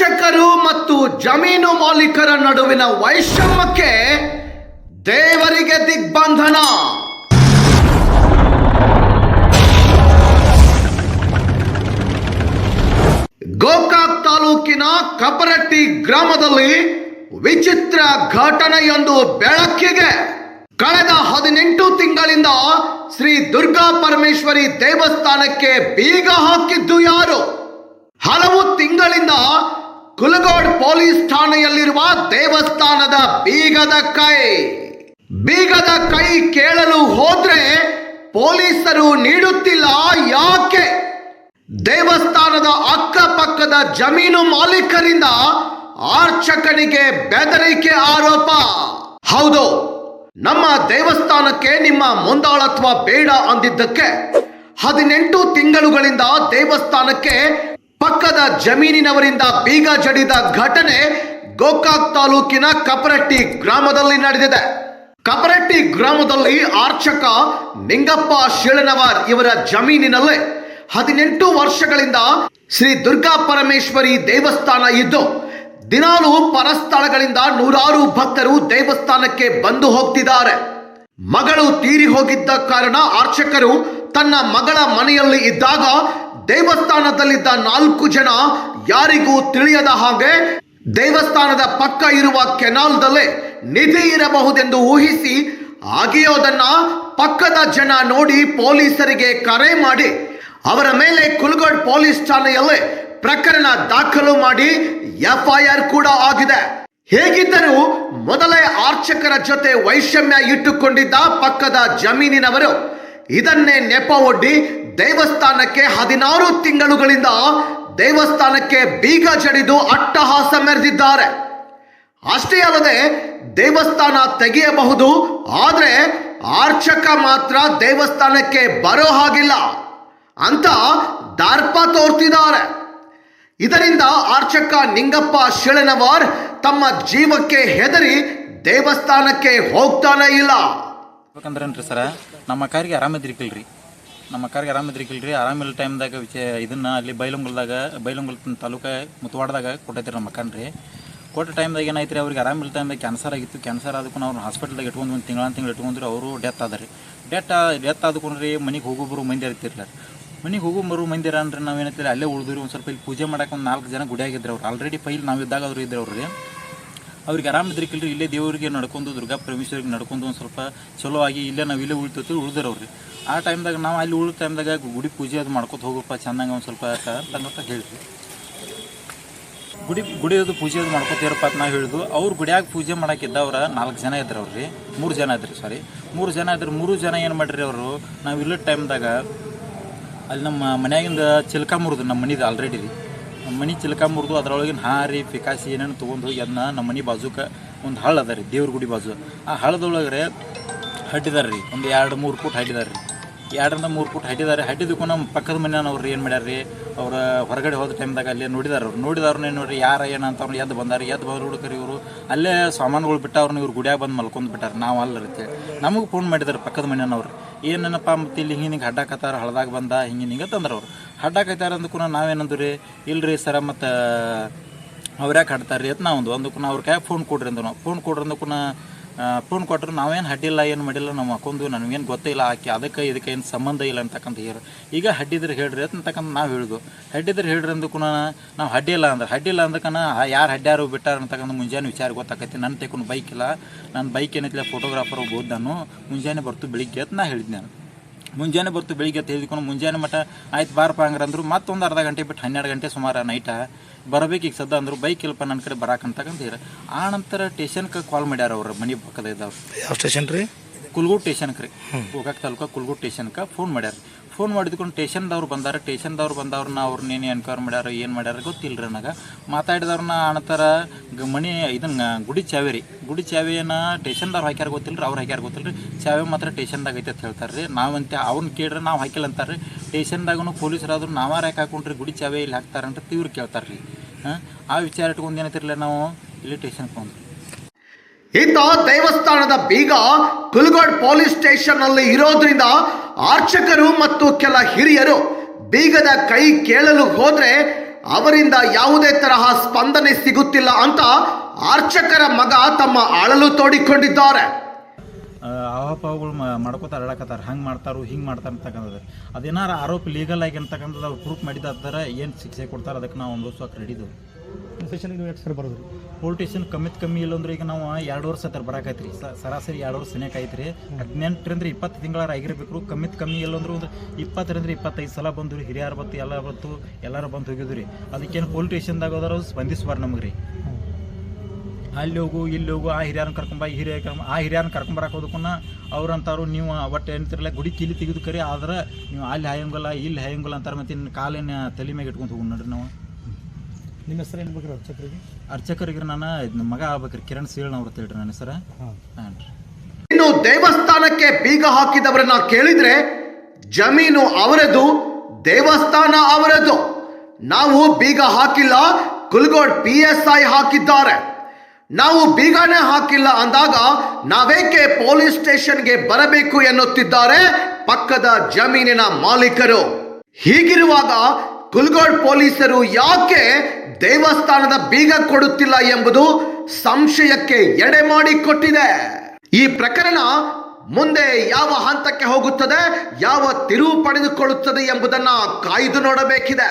ಅರ್ಚಕರು ಮತ್ತು ಜಮೀನು ಮಾಲೀಕರ ನಡುವಿನ ವೈಷಮ್ಯಕ್ಕೆ ದೇವರಿಗೆ ದಿಗ್ಬಂಧನ. ಗೋಕಾಕ್ ತಾಲೂಕಿನ ಕಪರಟ್ಟಿ ಗ್ರಾಮದಲ್ಲಿ ವಿಚಿತ್ರ ಘಟನೆಯೊಂದು ಬೆಳಕಿಗೆ. ಕಳೆದ 18 ತಿಂಗಳಿಂದ ಶ್ರೀ ದುರ್ಗಾ ಪರಮೇಶ್ವರಿ ದೇವಸ್ಥಾನಕ್ಕೆ ಬೀಗ ಹಾಕಿದ್ದು ಯಾರು? ಹಲವು ತಿಂಗಳಿಂದ ಕುಲಗೋಡ್ ಪೊಲೀಸ್ ಠಾಣೆಯಲ್ಲಿರುವ ದೇವಸ್ಥಾನದ ಬೀಗದ ಕೈ ಕೇಳಲು ಹೋದ್ರೆ ಪೊಲೀಸರು ನೀಡುತ್ತಿಲ್ಲ. ಯಾಕೆ? ದೇವಸ್ಥಾನದ ಅಕ್ಕಪಕ್ಕದ ಜಮೀನು ಮಾಲೀಕರಿಂದ ಅರ್ಚಕನಿಗೆ ಬೆದರಿಕೆ ಆರೋಪ. ಹೌದು, ನಮ್ಮ ದೇವಸ್ಥಾನಕ್ಕೆ ನಿಮ್ಮ ಮುಂದಾಳತ್ವ ಬೇಡ ಅಂದಿದ್ದಕ್ಕೆ 18 ತಿಂಗಳುಗಳಿಂದ ದೇವಸ್ಥಾನಕ್ಕೆ ಪಕ್ಕದ ಜಮೀನಿನವರಿಂದ ಬೀಗ ಜಡಿದ ಘಟನೆ ಗೋಕಾಕ್ ತಾಲೂಕಿನ ಕಪರಟ್ಟಿ ಗ್ರಾಮದಲ್ಲಿ ನಡೆದಿದೆ. ಕಪರಟ್ಟಿ ಗ್ರಾಮದಲ್ಲಿ ಅರ್ಚಕ ನಿಂಗಪ್ಪ ಶಿಳನವರ್ ಇವರ ಜಮೀನಿನಲ್ಲೇ 18 ವರ್ಷಗಳಿಂದ ಶ್ರೀ ದುರ್ಗಾ ಪರಮೇಶ್ವರಿ ದೇವಸ್ಥಾನ ಇದ್ದು ದಿನಾಲೂ ಪರಸ್ಥಳಗಳಿಂದ ನೂರಾರು ಭಕ್ತರು ದೇವಸ್ಥಾನಕ್ಕೆ ಬಂದು ಹೋಗ್ತಿದ್ದಾರೆ. ಮಗಳು ತೀರಿ ಹೋಗಿದ್ದ ಕಾರಣ ಅರ್ಚಕರು ತನ್ನ ಮಗಳ ಮನೆಯಲ್ಲಿ ಇದ್ದಾಗ ದೇವಸ್ಥಾನದಲ್ಲಿದ್ದ 4 ಜನ ಯಾರಿಗೂ ತಿಳಿಯದ ಹಾಗೆ ದೇವಸ್ಥಾನದ ಪಕ್ಕ ಇರುವ ಕೆನಾಲ್ದಲ್ಲೇ ನಿಧಿ ಇರಬಹುದೆಂದು ಊಹಿಸಿ ಅಗೆಯೋದನ್ನ ಪಕ್ಕದ ಜನ ನೋಡಿ ಪೊಲೀಸರಿಗೆ ಕರೆ ಮಾಡಿ ಅವರ ಮೇಲೆ ಕುಲಗೋಡ್ ಪೊಲೀಸ್ ಠಾಣೆಯಲ್ಲೇ ಪ್ರಕರಣ ದಾಖಲು ಮಾಡಿ ಎಫ್ಐಆರ್ ಕೂಡ ಆಗಿದೆ. ಹೇಗಿದ್ದರೂ ಮೊದಲೇ ಅರ್ಚಕರ ಜೊತೆ ವೈಷಮ್ಯ ಇಟ್ಟುಕೊಂಡಿದ್ದ ಪಕ್ಕದ ಜಮೀನಿನವರು ಇದನ್ನೇ ನೆಪ ಒಡ್ಡಿ ದೇವಸ್ಥಾನಕ್ಕೆ 16 ತಿಂಗಳುಗಳಿಂದ ದೇವಸ್ಥಾನಕ್ಕೆ ಬೀಗ ಜಡಿದು ಅಟ್ಟಹಾಸ ಮೆರೆದಿದ್ದಾರೆ. ಅಷ್ಟೇ ಅಲ್ಲದೆ ದೇವಸ್ಥಾನ ತೆಗೆಯಬಹುದು, ಆದರೆ ಅರ್ಚಕ ಮಾತ್ರ ದೇವಸ್ಥಾನಕ್ಕೆ ಬರೋ ಹಾಗಿಲ್ಲ ಅಂತ ದರ್ಪ ತೋರ್ತಿದ್ದಾರೆ. ಇದರಿಂದ ಅರ್ಚಕ ನಿಂಗಪ್ಪ ಶಿಳನವರ್ ತಮ್ಮ ಜೀವಕ್ಕೆ ಹೆದರಿ ದೇವಸ್ಥಾನಕ್ಕೆ ಹೋಗ್ತಾನೆ ಇಲ್ಲ. ಯಾಕಂದ್ರೇನ್ರಿ ಸರ, ನಮ್ಮ ಕಾರಿಗೆ ಆರಾಮಿದ್ರಿಕಿಲ್ರಿ, ಆರಾಮಿಲ್ಲ ಟೈಮ್ದಾಗ ಇದನ್ನ ಅಲ್ಲಿ ಬೈಲಂಗುಲ್ ತಾಲೂಕ ಮುತವಾಡದಾಗ ಕೊಟ್ಟೈತ್ರಿ ನಮ್ಮ ಮಕ್ಕನ್ರಿ. ಕೊಟ್ಟ ಟೈಮ್ದಾಗ ಏನಾಯ್ತು ಅವ್ರಿಗೆ ಆರಾಮಿಲ್ಲ ಟೈಮ್ದಾಗ ಕ್ಯಾನ್ಸರ್ ಆಗಿತ್ತು. ಕ್ಯಾನ್ಸರ್ ಆದಕ್ಕೂ ಅವ್ರು ಹಾಸ್ಪಿಟಲ್ದಾಗ ಇಟ್ಕೊಂಡು ಒಂದು ತಿಂಗಳು ಇಟ್ಕೊಂಡ್ರಿ. ಅವರು ಡೆತ್ ಆದ್ರಿ. ಡೆತ್ ಆದ್ಕೊಂಡ್ರಿ ಮನೆಗೆ ಹೋಗೋಬ್ರು ಮಂದಿ ಇರ್ತಿರ್ಲ. ಮನೆಗೆ ಹೋಗೋಬರು ಮಂದಿರ ಅಂದ್ರೆ ನಾವೇನೈತಿಲ್ಲ ಅಲ್ಲೇ ಉಳಿದ್ರಿ. ಒಂದು ಸ್ವಲ್ಪ ಇಲ್ಲಿ ಪೂಜೆ ಮಾಡಕ್ಕೆ ಒಂದು 4 ಜನ ಗುಡಿಯಾಗಿದ್ರು. ಅವ್ರು ಆಲ್ರೆಡಿ ಫೈಲ್ ನಾವಿದ್ದಾಗ ಅವರು ಇದ್ರು. ಅವ್ರಿಗೆ ಆರಾಮಿದ್ರಿಕಿಲ್ರಿ. ಇಲ್ಲೇ ದೇವರಿಗೆ ನಡ್ಕೊಂಡು ದುರ್ಗಾ ಪರಮೇಶ್ವರಿಗೆ ನಡ್ಕೊಂಡು ಒಂದು ಸ್ವಲ್ಪ ಚಲೋ ಆಗಿ ಇಲ್ಲೇ ನಾವು ಇಲ್ಲೇ ಉಳಿದಿರೋವ್ರಿ. ಆ ಟೈಮ್ದಾಗ ನಾವು ಅಲ್ಲಿ ಉಳಿದ ಟೈಮ್ದಾಗ ಗುಡಿ ಪೂಜೆ ಅದು ಮಾಡ್ಕೊತ ಹೋಗಪ್ಪ ಚೆನ್ನಾಗಿ ಒಂದು ಸ್ವಲ್ಪ ಅಂತ ಹೇಳಿದ್ವಿ. ಗುಡಿಯದು ಪೂಜೆ ಅದು ಮಾಡ್ಕೊತೀರಪ್ಪ ಅಂತ ನಾವು ಹೇಳಿದ್ವು. ಅವ್ರು ಗುಡಿಯಾಗ ಪೂಜೆ ಮಾಡೋಕ್ಕಿದ್ದವ್ರ 4 ಜನ ಇದ್ರು. ಅವ್ರಿ 3 ಜನ ಇದ್ರಿ. 3 ಜನ ಇದ್ರು. 3 ಜನ ಏನು ಮಾಡಿರಿ ಅವರು, ನಾವು ಇಲ್ಲದ ಟೈಮ್ದಾಗ ಅಲ್ಲಿ ನಮ್ಮ ಮನ್ಯಾಗಿಂದ ಚಿಲ್ಕ ಮುರಿದು, ನಮ್ಮ ಮನಿದು ಆಲ್ರೆಡಿ ರೀ ಮನೆ ಚಿಲ್ಕ ಮುರಿದು ಅದರೊಳಗಿನ ಹಾರಿ ಪಿಕಾಸಿ ಏನೇನು ತೊಗೊಂಡು ಹೋಗಿ ಅದನ್ನ ನಮ್ಮ ಮನೆ ಬಾಜುಕ ಒಂದು ಹಳ್ಳ ಅದ ರೀ, ದೇವ್ರ ಗುಡಿ ಬಾಜು. ಆ ಹಳ್ಳದೊಳಗೆ ಹಡ್ಡಿದಾರೆ ರೀ, ಒಂದು 2-3 ಫೂಟ್ ಹಡ್ಡಿದಾರೆ ರೀ. 2-3 ಫೂಟ್ ಹಡ್ಡಿದಾರೆ. ಹಡ್ಡಿದಕ್ಕೂ ನಮ್ಮ ಪಕ್ಕದ ಮನೆಯವ್ರು ಏನು ಮಾಡ್ಯಾರ ರೀ, ಅವ್ರ ಹೊರಗಡೆ ಹೋದ ಟೈಮ್ದಾಗ ಅಲ್ಲೇ ನೋಡಿದವ್ರನ್ನೇ ನೋಡ್ರಿ ಯಾರ ಏನಂತ ಅವ್ರು ಎದ್ದು ಬಂದು ಹುಡುಕರಿ. ಇವರು ಅಲ್ಲೇ ಸಾಮಾನುಗಳು ಬಿಟ್ಟವ್ರನ್ನ ಇವ್ರು ಗುಡಿಯಾಗ ಬಂದು ಮಲ್ಕೊಂಡು ಬಿಟ್ಟಾರ. ನಾವು ಅಲ್ಲರುತ್ತೆ ನಮಗೆ ಫೋನ್ ಮಾಡಿದಾರೆ ಪಕ್ಕದ ಮನೆಯವ್ರು, ಏನಪ್ಪ ಮತ್ತೆ ಇಲ್ಲಿ ಹಿಂಗೆ ಹಡ್ಡಾಕತ್ತಾರ, ಹಳ್ದಾಗ ಬಂದ ಹಿಂಗೆ ತಂದ್ರೆ ಅವ್ರು ಹಡ್ಡಾಕತ್ತಾರ ಅಂದಕ್ಕೂ ನಾವೇನಂದ್ರಿ, ಇಲ್ರಿ ಸರ ಮತ್ತು ಅವ್ರ್ಯಾಕೆ ಹಾಡ್ತಾರೆ ರೀ ಅಂತ ನಾವು ಅಂದಕ್ಕೂ ಅವ್ರ ಕೈ ಫೋನ್ ಕೊಡ್ರಿ ಅಂದ. ನಾವು ಫೋನ್ ಕೊಡ್ರಿ ಅಂದಕ್ಕೂ ಫೋನ್ ಕೊಟ್ಟರು ನಾವೇನು ಹಡ್ಡಿಲ್ಲ, ಏನು ಮಾಡಿಲ್ಲ, ನಾವು ಹಾಕೊಂಡು ನನಗೇನು ಗೊತ್ತಿಲ್ಲ, ಆಕೆ ಅದಕ್ಕೆ ಇದಕ್ಕೆ ಏನು ಸಂಬಂಧ ಇಲ್ಲ ಅಂತಕ್ಕಂತ ಹೇಳಿ. ಈಗ ಹಡ್ಡಿದ್ರೆ ಹೇಳ್ರಿ ಅಂತಕ್ಕಂತ ನಾವು ಹೇಳಿದ್ವು. ಹಡ್ಡಿದ್ರೆ ಹೇಳ್ರಿ ಅಂದಕ್ಕೂ ನಾವು ಹಡ್ಡಿಲ್ಲ ಅಂದಕ್ಕನ ಯಾರು ಹಡ್ಡ್ಯಾರು ಬಿಟ್ಟಾರ ಅಂತಕ್ಕಂಥ ಮುಂಜಾನೆ ವಿಚಾರ ಗೊತ್ತಾಕೈತಿ. ನನ್ನ ತೆಕೊಂಡು ಬೈಕ್ ಇಲ್ಲ, ನನ್ನ ಬೈಕ್ ಏನೈತಿಲ್ಲ, ಫೋಟೋಗ್ರಾಫರ್ ಹೋಗ್ಬೋದು ನಾನು, ಮುಂಜಾನೆ ಬರ್ತು ಬೆಳಿಗ್ಗೆ ಅಂತ ನಾ ಹೇಳಿದ್ದೆ. ನಾನು ಮುಂಜಾನೆ ಬರ್ತು ಬೆಳಿಗ್ಗೆ ಅಂತ ಹೇಳಿದ್ಕೊಂಡು ಮುಂಜಾನೆ ಮಟ್ಟ ಆಯ್ತು ಬಾರಪ್ಪ ಹಂಗ್ರಂದ್ರು. ಮತ್ತೊಂದು ಅರ್ಧ ಗಂಟೆ ಬಿಟ್ಟು 12 ಗಂಟೆ ಸುಮಾರು ನೈಟ ಬರಬೇಕು ಈಗ ಸದ್ದ ಅಂದರು. ಬೈಕ್ ಇಲ್ಪ ನನ್ನ ಕಡೆ ಬರಾಕಂತಕ್ಕಂತ ಹೇಳಿ ಆ ನಂತರ ಟೇಷನ್ಗೆ ಕಾಲ್ ಮಾಡ್ಯಾರ ಅವ್ರ ಮನೆ ಪಕ್ಕದ ಇದ್ದಾವೆ. ಯಾವ ಸ್ಟೇಷನ್ ರೀ? ಕುಲಗೋಡ್ ಟೇಷನ್ಗೆ ರೀ, ಗೋಕಾಕ್ ತಾಲೂಕು ಕುಲಗೋಡ್ ಟೇಷನ್ಗೆ ಫೋನ್ ಮಾಡ್ಯಾರ. ಫೋನ್ ಮಾಡಿದ್ಕೊಂಡು ಟೇಷನ್ದವ್ರು ಬಂದವ್ರನ್ನ ಅವ್ರನ್ನೇನು ಎನ್ಕ್ವೈರ್ ಮಾಡ್ಯಾರ, ಏನು ಮಾಡ್ಯಾರ ಗೊತ್ತಿಲ್ಲ ರೀ ನನಗೆ. ಮಾತಾಡಿದವ್ರನ್ನ ಆನಂತರ ಮನೆ ಇದನ್ನು ಗುಡಿ ಚಾವಿಯನ್ನು ಟೇಷನ್ದವ್ರು ಹಾಕ್ಯಾರ ಗೊತ್ತಿಲ್ಲ ರೀ, ಅವ್ರು ಹಾಕ್ಯಾರ ಗೊತ್ತಿಲ್ಲ ರೀ. ಚಾವಿ ಮಾತ್ರ ಟೇಷನ್ದಾಗ ಐತೆ ಅಂತ ಹೇಳ್ತಾರೆ ರೀ. ನಾವಂತೆ ಅವ್ರನ್ನ ಕೇಳ್ರೆ ನಾವು ಹಾಕಿಲ್ಲ ಅಂತಾರೆ ರೀ. ಟೇಷನ್ದಾಗೂ ಪೊಲೀಸರಾದ್ರು ನಾವಾರ ಯಾಕೆ ಹಾಕೊಂಡ್ರಿ, ಗುಡಿ ಚಾವಿ ಇಲ್ಲಿ ಹಾಕ್ತಾರಂತ ಇವ್ರು ಕೇಳ್ತಾರೆ ರೀ. ಆ ವಿಚಾರ ಇಟ್ಕೊಂಡು ಏನೈತಿರಲಿಲ್ಲ ನಾವು ಇಲ್ಲಿ ಟೇಷನ್ಗೆ ಬಂದ್ವಿ. ಇತ್ತ ದೇವಸ್ಥಾನದ ಬೀಗ ಕುಲಗೋಡ್ ಪೊಲೀಸ್ ಸ್ಟೇಷನ್ ನಲ್ಲಿ ಇರೋದ್ರಿಂದ ಅರ್ಚಕರು ಮತ್ತು ಕೆಲ ಹಿರಿಯರು ಬೀಗದ ಕೈ ಕೇಳಲು ಹೋದ್ರೆ ಅವರಿಂದ ಯಾವುದೇ ತರಹ ಸ್ಪಂದನೆ ಸಿಗುತ್ತಿಲ್ಲ ಅಂತ ಅರ್ಚಕರ ಮಗ ತಮ್ಮ ಅಳಲು ತೋಡಿಕೊಂಡಿದ್ದಾರೆ. ಆರೋಪಗಳು ಮಾಡ್ಕೋತಾರೆ, ಹೇಳಕತ್ತಾರೆ, ಹಂಗೆ ಮಾಡ್ತಾರೋ ಹಿಂಗೆ ಮಾಡ್ತಾರೆ ಅಂತಕ್ಕಂಥದ್ದು. ಅದೇನಾರು ಆರೋಪ ಲೀಗಲ್ ಆಗಿ ಅಂತಕ್ಕಂಥದ್ದು ಅವ್ರು ಪ್ರೂಫ್ ಮಾಡಿದಾರ ಏನು ಶಿಕ್ಷೆ ಕೊಡ್ತಾರೆ ಅದಕ್ಕೆ ನಾವು ಅನುಭವಿಸೋಕೆ ರೆಡಿದು. ಸ್ಟೇಷನ್ಗೆ ಎಷ್ಟು ಸರ್ ಬರೋದು ರೀ? ಪೊಲೀಸ್ ಸ್ಟೇಷನ್ ಕಮ್ಮಿ ಇಲ್ಲಂದ್ರೆ ಈಗ ನಾವು 2 ವರ್ಷ ಹತ್ರ ಬರಾಕೈತೆ ರೀ, ಸರಾಸರಿ 2 ವರ್ಷ ಸನೇಕಾಯ್ತು ರೀ. 18ರಿಂದ 20 ತಿಂಗಳಾರ ಆಗಿರ್ಬೇಕು. ಕಮ್ಮಿ ಇಲ್ಲಂದ್ರೆ ಒಂದು 20ರಿಂದ 25 ಸಲ ಬಂದು ಹಿರಿಯರು ಬತ್ತು ಎಲ್ಲರೂ ಬಂದು ಹೋಗಿದ್ದು ರೀ. ಅದಕ್ಕೇನು ಪೊಲೀಸ್ ಸ್ಟೇಷನ್ದಾಗ ಹೋದ್ರೆ ಸ್ಪಂದಿಸ್ಬಾರ್ದು ನಮಗೆ ರೀ. ಅಲ್ಲಿ ಹೋಗು ಇಲ್ಲಿ ಹೋಗು, ಆ ಹಿರಿಯರನ್ನ ಹಿರಿಯರನ್ನ ಕರ್ಕೊಂಬರಕ್ಕೆ ಹೋದಕ್ಕೂ ಅವ್ರಂತಾರು ನೀವು ಒಟ್ಟು ಏನಂತಿರಲ್ಲ ಗುಡಿ ಕೀಲಿ ತೆಗೆದು ಕರಿ, ಆದ್ರೆ ನೀವು ಅಲ್ಲಿ ಹಾಯಂಗಲ್ಲ ಇಲ್ಲಿ ಹಾಯಂಗಲ್ಲ ಅಂತಾರೆ. ಮತ್ತು ಇನ್ನು ಕಾಲಿನ ತಲೆ ಮ್ಯಾಗ ಇಟ್ಕೊಂಡು ಹೋಗಿ ನೋಡ್ರಿ ನಾವು. ನಿಮ್ಮ ಹೆಸರು ಏನು ಬೇಕ್ರಿ ಅರ್ಚಕರಿಗೆ ನಾನು ಮಗ ಆಗ್ಬೇಕ್ರಿ, ಕಿರಣ್ ಸೀಳ್ ಅವ್ರು ಹೇಳ್ರಿ ನನ್ನ ಹೆಸರು. ಹಾಂ ರೀ. ಇನ್ನು ದೇವಸ್ಥಾನಕ್ಕೆ ಬೀಗ ಹಾಕಿದವರನ್ನ ಕೇಳಿದ್ರೆ ಜಮೀನು ಅವರದು, ದೇವಸ್ಥಾನ ಅವರದು, ನಾವು ಬೀಗ ಹಾಕಿಲ್ಲ, ಕುಲ್ಗೋಡ್ PSI ಹಾಕಿದ್ದಾರೆ, ನಾವು ಬೀಗನೇ ಹಾಕಿಲ್ಲ ಅಂದಾಗ ನಾವೇಕೆ ಪೊಲೀಸ್ ಸ್ಟೇಷನ್ಗೆ ಬರಬೇಕು ಎನ್ನುತ್ತಿದ್ದಾರೆ ಪಕ್ಕದ ಜಮೀನಿನ ಮಾಲೀಕರು. ಹೀಗಿರುವಾಗ ಕುಲ್ಗೋಡ್ ಪೊಲೀಸರು ಯಾಕೆ ದೇವಸ್ಥಾನದ ಬೀಗ ಕೊಡುತ್ತಿಲ್ಲ ಎಂಬುದು ಸಂಶಯಕ್ಕೆ ಎಡೆ ಮಾಡಿಕೊಟ್ಟಿದೆ. ಈ ಪ್ರಕರಣ ಮುಂದೆ ಯಾವ ಹಂತಕ್ಕೆ ಹೋಗುತ್ತದೆ, ಯಾವ ತಿರುವು ಪಡೆದುಕೊಳ್ಳುತ್ತದೆ ಎಂಬುದನ್ನು ಕಾಯ್ದು ನೋಡಬೇಕಿದೆ.